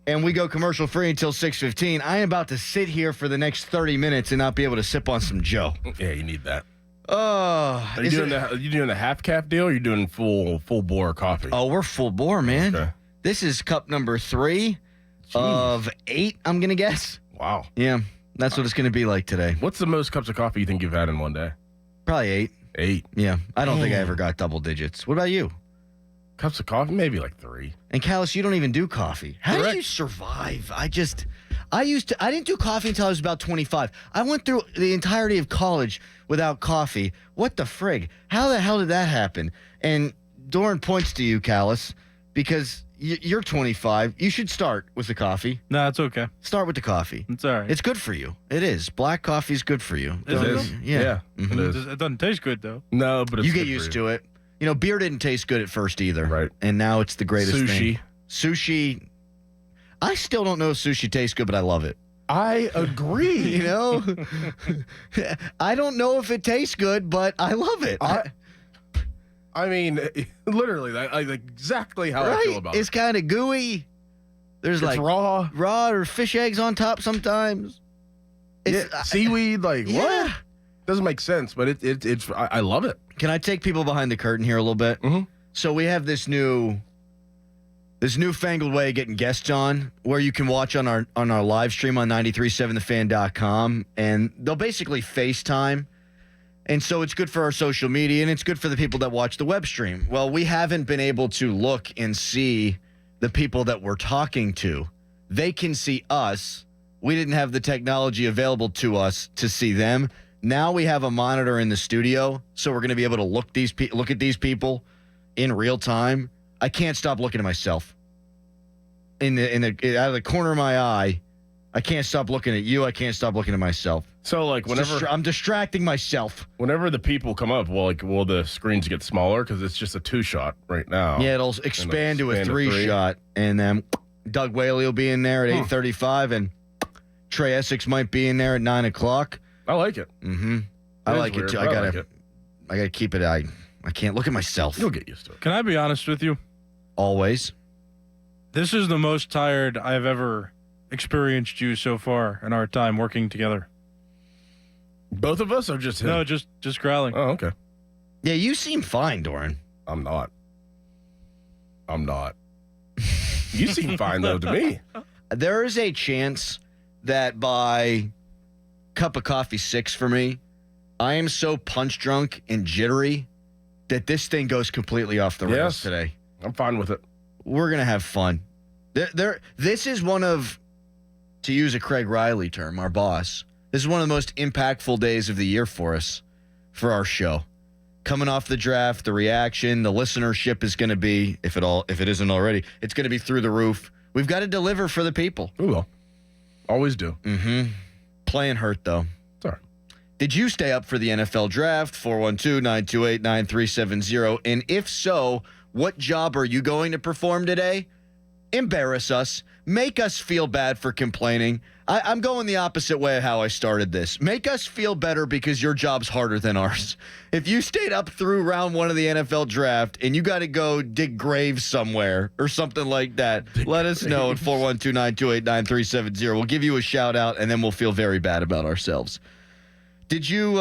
and we go commercial free until 6:15, I am about to sit here for the next 30 minutes and not be able to sip on some Joe. Yeah, you need that. Oh, Are you doing the half cap deal or are you doing full bore coffee? Oh, we're full bore, man. Okay. This is cup number 3 of 8, I'm going to guess. Wow. Yeah, that's what it's going to be like today. What's the most cups of coffee you think you've had in one day? Probably 8. 8. Yeah, I don't think I ever got double digits. What about you? Cups of coffee? Maybe like 3. And Callis, you don't even do coffee. How Correct. do you survive? I didn't do coffee until I was about 25. I went through the entirety of college without coffee. What the frig? How the hell did that happen? And Dorin points to you, Callis, because you're 25. You should start with the coffee. No, it's okay. Start with the coffee. It's all right. It's good for you. It is. Black coffee is good for you. Is It it? is. Yeah. It It is. doesn't taste good, though. No, but it's You get good for used you. to it. You know, beer didn't taste good at first either. Right. And now it's the greatest Sushi. thing. Sushi. I still don't know if sushi tastes good, but I love it. I agree. You know? I don't know if it tastes good, but I love it. I mean, literally, like exactly how I feel about It's it. kind of gooey. There's It's like raw. or fish eggs on top sometimes. Seaweed, like Yeah. what? Doesn't make sense, but it's I love it. Can I take people behind the curtain here a little bit? Mhm. So we have this newfangled way of getting guests on where you can watch on our live stream on 937thefan.com, and they'll basically FaceTime. And so it's good for our social media, and it's good for the people that watch the web stream. Well, we haven't been able to look and see the people that we're talking to. They can see us. We didn't have the technology available to us to see them. Now we have a monitor in the studio, so we're going to be able to look at these people in real time. I can't stop looking at myself. Out of the corner of my eye, I can't stop looking at you. I can't stop looking at myself. So like I'm distracting myself. whenever the people come up, will the screens get smaller because it's just a 2-shot right now? Yeah, it'll expand to a 3-shot, and then Doug Whaley will be in there at 8:35, and Trey Essex might be in there at 9 o'clock. I like it. Mm-hmm. I It is like it weird, too. but I like it. I gotta keep it. I can't look at myself You'll get used to it. Can I be honest with you? always. This is the most tired I've ever experienced you so far in our time working together. Both of us or just him? No, just growling. Oh, okay. Yeah, you seem fine, Dorin. I'm not. You seem fine though to me. There is a chance that by cup of coffee 6 for me, I am so punch drunk and jittery that this thing goes completely off the rails Yes. today. I'm fine with it. We're going to have fun. This is one of, to use a Craig Riley term, our boss, this is one of the most impactful days of the year for us, for our show. Coming off the draft, the reaction, the listenership is going to be, if it isn't already, it's going to be through the roof. We've got to deliver for the people. We will. Always do. Mm-hmm. Playing hurt, though. It's all right. Did you stay up for the NFL draft? 412-928-9370. And if so, what job are you going to perform today? Embarrass us. Make us feel bad for complaining. I'm going the opposite way of how I started this. Make us feel better because your job's harder than ours. If you stayed up through round 1 of the NFL draft and you got to go dig graves somewhere or something like that, let us know at 412-928-9370. We'll give you a shout out and then we'll feel very bad about ourselves. Did you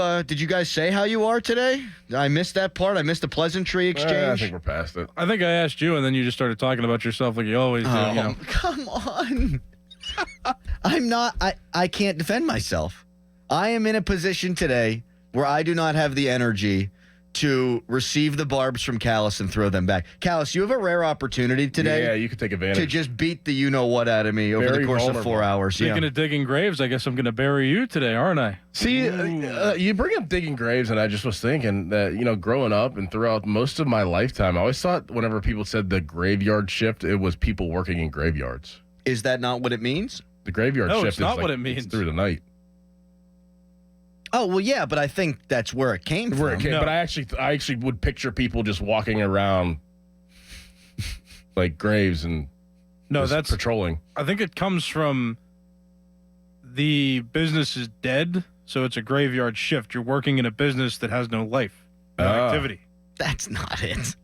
guys say how you are today? I missed that part. I missed the pleasantry exchange. I think we're past it. I think I asked you, and then you just started talking about yourself like you always do. Oh, You know. come on. I'm not. I can't defend myself. I am in a position today where I do not have the energy to receive the barbs from Callis and throw them back. Callis, you have a rare opportunity today Yeah, you could take advantage. to just beat the you-know-what out of me over Very the course vulnerable. of 4 hours. Speaking of digging graves, I guess I'm going to bury you today, aren't I? See, you bring up digging graves, and I just was thinking that, growing up and throughout most of my lifetime, I always thought whenever people said the graveyard shift, it was people working in graveyards. Is that not what it means? The graveyard No, shift it's is not like, what it means. it's through the night. Oh, well, yeah, but I think that's where it came from. No. But I actually would picture people just walking around like graves and No, just that's. patrolling. I think it comes from the business is dead, so it's a graveyard shift. You're working in a business that has no life, no Ah. activity. That's not it.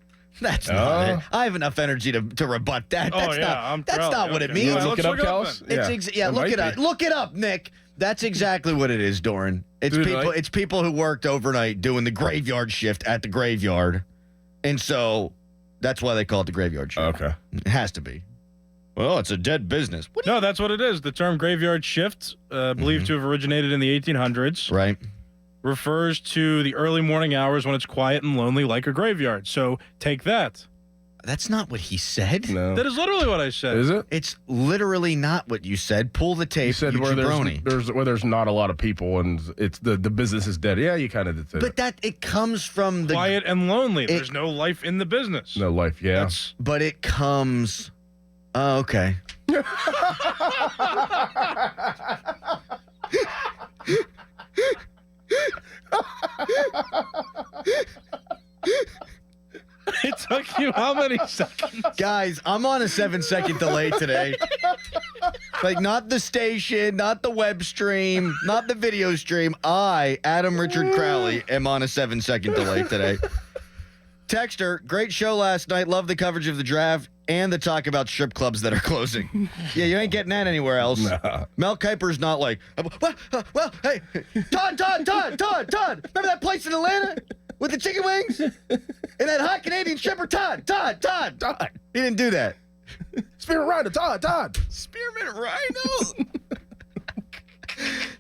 That's not it. I have enough energy to rebut that. That's not what it means. Right, Look it up, Callis. Look it up. Look it up, Nick. That's exactly what it is, Dorin. It's people who worked overnight doing the graveyard shift at the graveyard, and so that's why they call it the graveyard shift. Okay, it has to be. Well, it's a dead business. No, that's what it is. The term graveyard shift, believed to have originated in the 1800s, right, refers to the early morning hours when it's quiet and lonely like a graveyard. So take that. That's not what he said. no, That is literally what I said. is it? It's literally not what you said. Pull the tape, You said you where jabroni. there's not a lot of people and it's the business is dead. Yeah, you kind of did say But it comes from the Quiet and lonely. There's no life in the business. no life. Yeah, That's But it comes. Oh, okay. it took you how many seconds? Guys, I'm on a 7-second delay today. Like, not the station, not the web stream, not the video stream. I, Adam Richard Crowley, am on a 7-second delay today. Texter, great show last night. Love the coverage of the draft and the talk about strip clubs that are closing. Yeah, you ain't getting that anywhere else. Nah. Mel Kiper's not like, well, hey, Todd. Remember that place in Atlanta with the chicken wings? And that hot Canadian stripper, Todd. He didn't do that. Spearmint Rhino, Todd. Spearmint Rhino.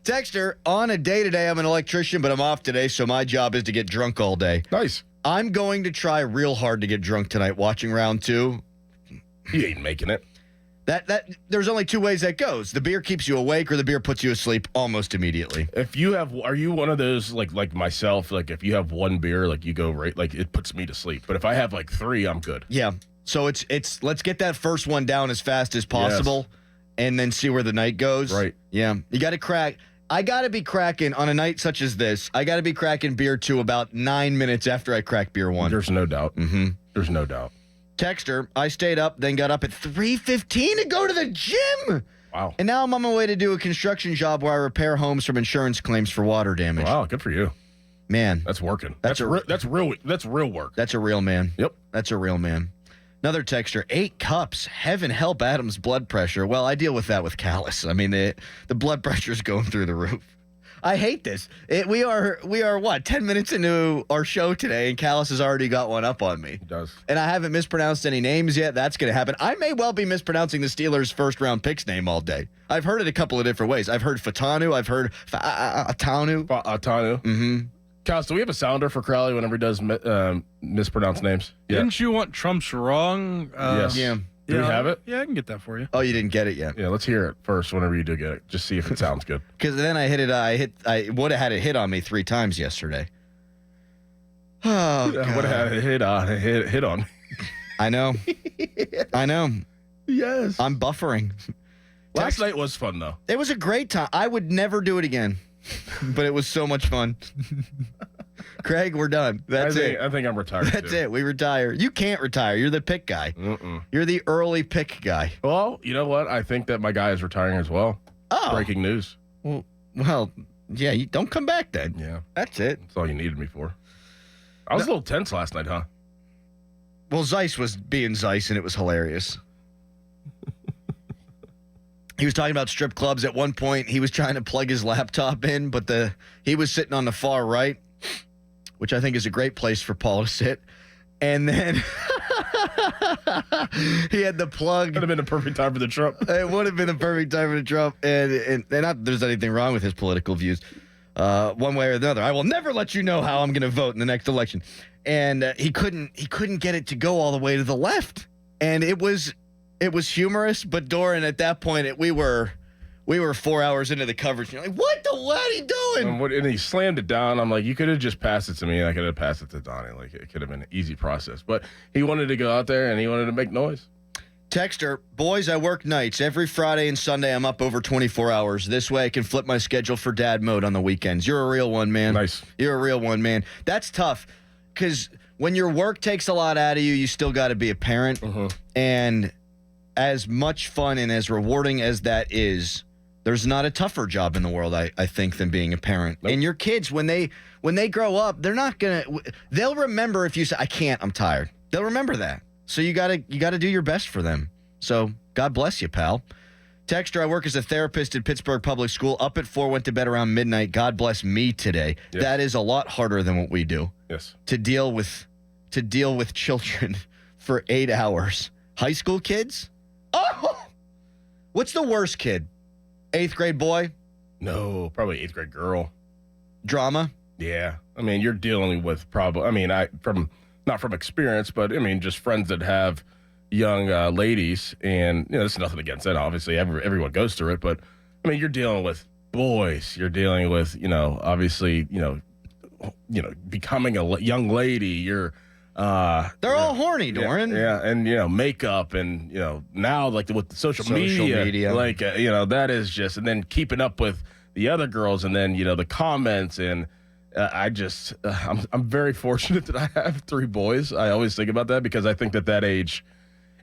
Texter, on a day today, I'm an electrician, but I'm off today, so my job is to get drunk all day. Nice. I'm going to try real hard to get drunk tonight watching round 2. He ain't making it. That there's only 2 ways that goes. The beer keeps you awake or the beer puts you asleep almost immediately. Are you one of those like myself? Like if you have one beer, like you go right, like it puts me to sleep. But if I have like 3, I'm good. Yeah. So it's let's get that first one down as fast as possible and then see where the night goes. Right. Yeah. You got to crack. I got to be cracking on a night such as this. I got to be cracking beer 2 about 9 minutes after I crack beer 1. There's no doubt. Mm-hmm. There's no doubt. Texter, I stayed up, then got up at 3:15 to go to the gym. Wow. And now I'm on my way to do a construction job where I repair homes from insurance claims for water damage. Wow, good for you. Man, That's working. That's That's real work. that's a real man. Yep. That's a real man. Another texter, 8 cups. Heaven help Adam's blood pressure. Well, I deal with that with Callis. I mean, the blood pressure's going through the roof. I hate this. We are what, 10 minutes into our show today, and Callis has already got one up on me. It does. And I haven't mispronounced any names yet. That's going to happen. I may well be mispronouncing the Steelers' first-round picks name all day. I've heard it a couple of different ways. I've heard Fatanu. I've heard Atanu. Tanu. Mm-hmm. Kaz, do we have a sounder for Crowley whenever he does mispronounced names? Yeah. Didn't you want Trump's wrong? Yes. Yeah. Do we have it? Yeah, I can get that for you. Oh, you didn't get it yet. Yeah, let's hear it first whenever you do get it. Just see if it sounds good. Because then I hit it. I would have had it hit on me 3 times yesterday. Oh, God. What had a hit on? I know. I know. Yes. I'm buffering. Last night was fun though. It was a great time. I would never do it again, but it was so much fun. Craig, we're done. That's it. I think I'm retired. That's it. We retire. You can't retire. You're the pick guy. You're the early pick guy. Well, you know what? I think that my guy is retiring as well. Oh. Breaking news. Well, yeah, you don't come back then. Yeah. That's it. That's all you needed me for. I was a little tense last night, huh? Well, Zeiss was being Zeiss, and it was hilarious. He was talking about strip clubs. At one point, he was trying to plug his laptop in, but he was sitting on the far right, which I think is a great place for Paul to sit. And then he had the plug. Would have been a perfect time for the Trump. It would have been a perfect time for the Trump. And not that there's anything wrong with his political views, one way or the other. I will never let you know how I'm going to vote in the next election. And he couldn't get it to go all the way to the left. And it was humorous, but Dorin, at that point, we were 4 hours into the coverage. And you're like, what are you doing? And he slammed it down. I'm like, you could have just passed it to me. I could have passed it to Donnie. Like, it could have been an easy process. But he wanted to go out there, and he wanted to make noise. Texter, boys, I work nights. Every Friday and Sunday, I'm up over 24 hours. This way, I can flip my schedule for dad mode on the weekends. You're a real one, man. Nice. You're a real one, man. That's tough, because when your work takes a lot out of you, you still got to be a parent. Mm-hmm. And as much fun and as rewarding as that is, there's not a tougher job in the world, I think, than being a parent. Nope. And your kids, when they grow up, they'll remember if you say, I can't, I'm tired. they'll remember that. So you gotta do your best for them. So God bless you, pal. Texter, I work as a therapist at Pittsburgh Public School. Up at 4, went to bed around midnight. God bless me today. Yes. That is a lot harder than what we do. Yes. To deal with children for 8 hours. High school kids? Oh! What's the worst kid? 8th grade boy? No, probably 8th grade girl. Drama? Yeah. I mean, you're dealing with probably, I mean, not from experience, but I mean, just friends that have young ladies, and there's nothing against that. Obviously, everyone goes through it, but I mean, you're dealing with boys. You're dealing with, obviously, becoming a young lady. You're they're all horny, Dorin. Yeah, and makeup, and now like with the social media, like that is just, and then keeping up with the other girls, and then the comments, and I'm very fortunate that I have 3 boys. I always think about that because I think that age.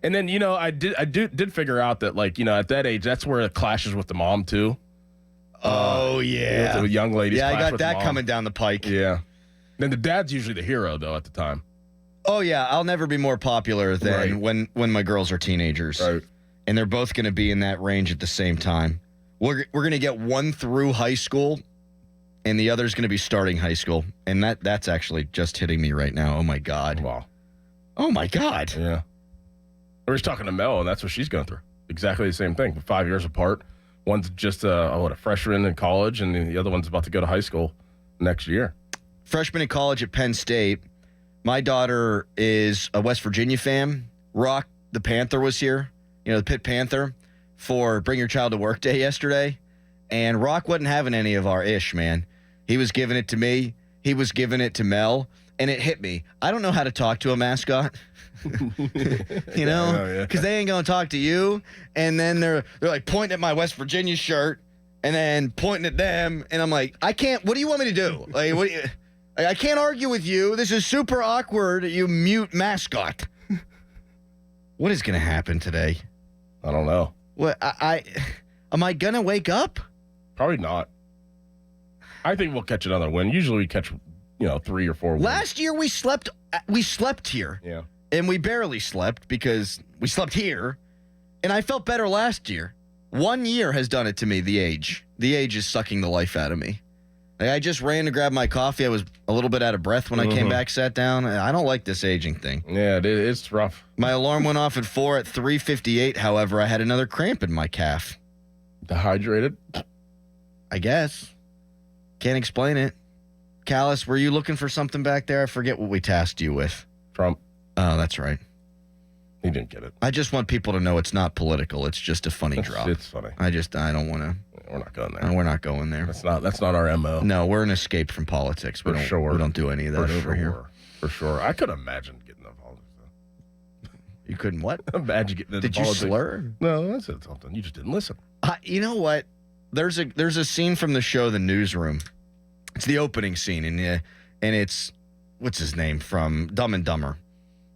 And then, I did figure out that, like, at that age, that's where it clashes with the mom, too. Oh, yeah. The young ladies. Yeah, I clash got with the that mom. coming down the pike. Yeah. Then the dad's usually the hero, though, at the time. Oh, yeah. I'll never be more popular than Right. when my girls are teenagers. Right. And they're both going to be in that range at the same time. We're going to get one through high school, and the other's going to be starting high school. And that's actually just hitting me right now. Oh, my God. Wow. Oh, my God. Yeah. We were just talking to Mel, and that's what she's going through. Exactly the same thing. 5 years apart. One's just a freshman in college, and the other one's about to go to high school next year. Freshman in college at Penn State. My daughter is a West Virginia fan. Rock, the Panther, was here. The Pitt Panther, for Bring Your Child to Work Day yesterday. And Rock wasn't having any of our ish, man. He was giving it to me. He was giving it to Mel. And it hit me. I don't know how to talk to a mascot. Because they ain't going to talk to you. And then they're like pointing at my West Virginia shirt and then pointing at them. And I'm like, I can't. What do you want me to do? Like, I can't argue with you. This is super awkward, you mute mascot. What is going to happen today? I don't know. What am I going to wake up? Probably not. I think we'll catch another win. Usually we catch 3 or 4 wins. Last year we slept here. Yeah. And we barely slept because we slept here. And I felt better last year. 1 year has done it to me, the age. The age is sucking the life out of me. Like, I just ran to grab my coffee. I was a little bit out of breath when I came back, sat down. I don't like this aging thing. Yeah, it's rough. My alarm went off at 4 at 3:58. However, I had another cramp in my calf. Dehydrated? I guess. Can't explain it. Callis, were you looking for something back there? I forget what we tasked you with. Trump. Oh, that's right. He didn't get it. I just want people to know it's not political. It's just a funny drop. It's funny. I don't want to. We're not going there. We're not going there. That's not our MO. No, we're an escape from politics. We don't do any of that over here. For sure. I could imagine getting involved. You couldn't what? Imagine getting into Did politics. you slur? No, I said something. You just didn't listen. You know what? There's a scene from the show The Newsroom. It's the opening scene, and it's what's his name from Dumb and Dumber.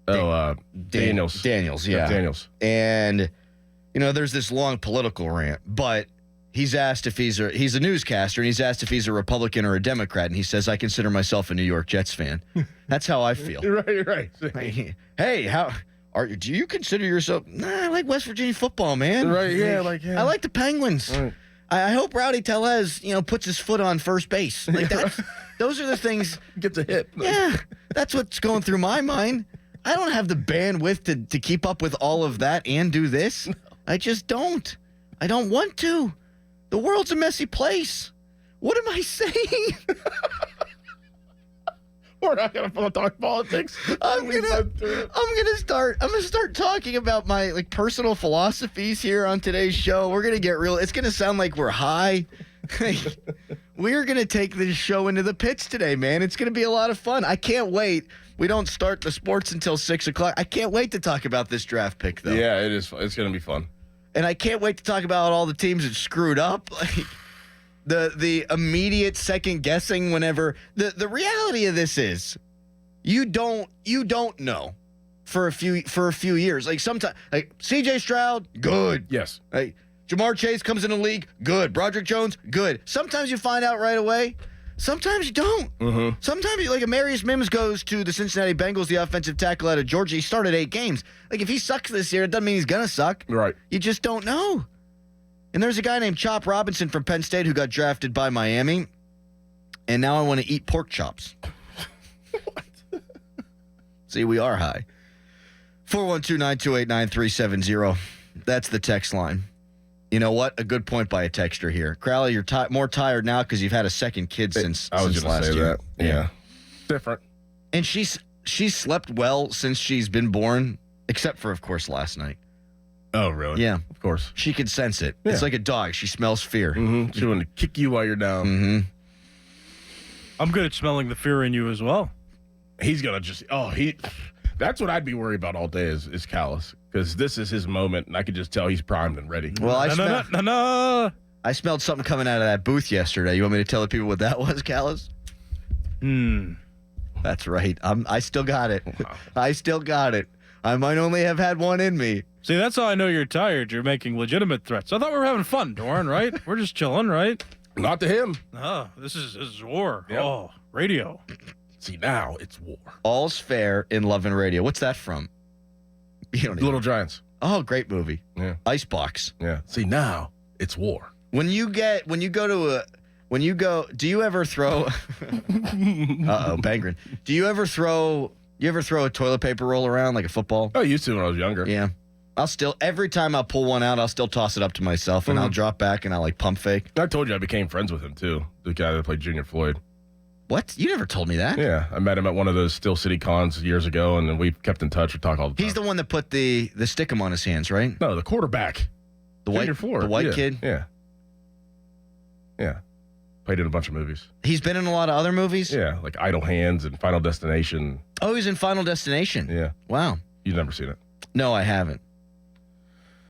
Daniels. Daniels, yeah. Daniels. And there's this long political rant, but he's asked if he's a newscaster, and he's asked if he's a Republican or a Democrat, and he says, "I consider myself a New York Jets fan." That's how I feel. Right. Hey, do you consider yourself? Nah, I like West Virginia football, man. Right, yeah, I like the Penguins. Right. I hope Rowdy Tellez, puts his foot on first base. Like those are the things. Gets a hit. Yeah, that's what's going through my mind. I don't have the bandwidth to keep up with all of that and do this. I just don't. I don't want to. The world's a messy place. What am I saying? We're not gonna talk politics. I'm gonna start talking about my personal philosophies here on today's show. We're gonna get real. It's gonna sound like we're high. We're gonna take this show into the pits today, man. It's gonna be a lot of fun. I can't wait. We don't start the sports until 6:00. I can't wait to talk about this draft pick, though. Yeah, it is. It's gonna be fun. And I can't wait to talk about all the teams that screwed up. The immediate second guessing whenever the reality of this is you don't know for a few years. Like sometimes CJ Stroud, good. Yes. Jamar Chase comes in the league, good. Broderick Jones, good. Sometimes you find out right away. Sometimes you don't. Mm-hmm. Sometimes, like, Amarius Mims goes to the Cincinnati Bengals, the offensive tackle out of Georgia. He started 8 games. Like, if he sucks this year, it doesn't mean he's going to suck. Right. You just don't know. And there's a guy named Chop Robinson from Penn State who got drafted by Miami. And now I want to eat pork chops. See, we are high. 412-928-9370. That's the text line. You know what? A good point by a texter here. Crowley, you're more tired now because you've had a second kid since last year. Yeah. Different. And she's slept well since she's been born, except for, of course, last night. Oh, really? Yeah. Of course. She can sense it. Yeah. It's like a dog. She smells fear. Mm-hmm. She want to kick you while you're down. Mm-hmm. I'm good at smelling the fear in you as well. He's going to just, that's what I'd be worried about all day is Callus, because this is his moment, and I could just tell he's primed and ready. Well, I smelled something coming out of that booth yesterday. You want me to tell the people what that was, Callus? That's right. I still got it. Wow. I still got it. I might only have had one in me. See, that's how I know you're tired. You're making legitimate threats. I thought we were having fun, Dorin, right? We're just chilling, right? Not to him. Oh, this is war. Yep. Oh, radio. See, now it's war. All's fair in love and radio. What's that from? You don't Little Giants. Oh, great movie. Yeah. Icebox. Yeah. See, now it's war. Do you ever throw Bangren. Do you ever throw a toilet paper roll around like a football? I used to when I was younger. Yeah. Every time I pull one out, I'll still toss it up to myself and I'll drop back and I'll like pump fake. I told you I became friends with him too. The guy that played Junior Floyd. What? You never told me that. Yeah. I met him at one of those Steel City cons years ago, and then we kept in touch. We talk all the time. He's the one that put the stickum on his hands, right? No, the quarterback. The white kid? Yeah. Yeah. Played in a bunch of movies. He's been in a lot of other movies? Yeah, like Idle Hands and Final Destination. Oh, he's in Final Destination. Yeah. Wow. You've never seen it? No, I haven't.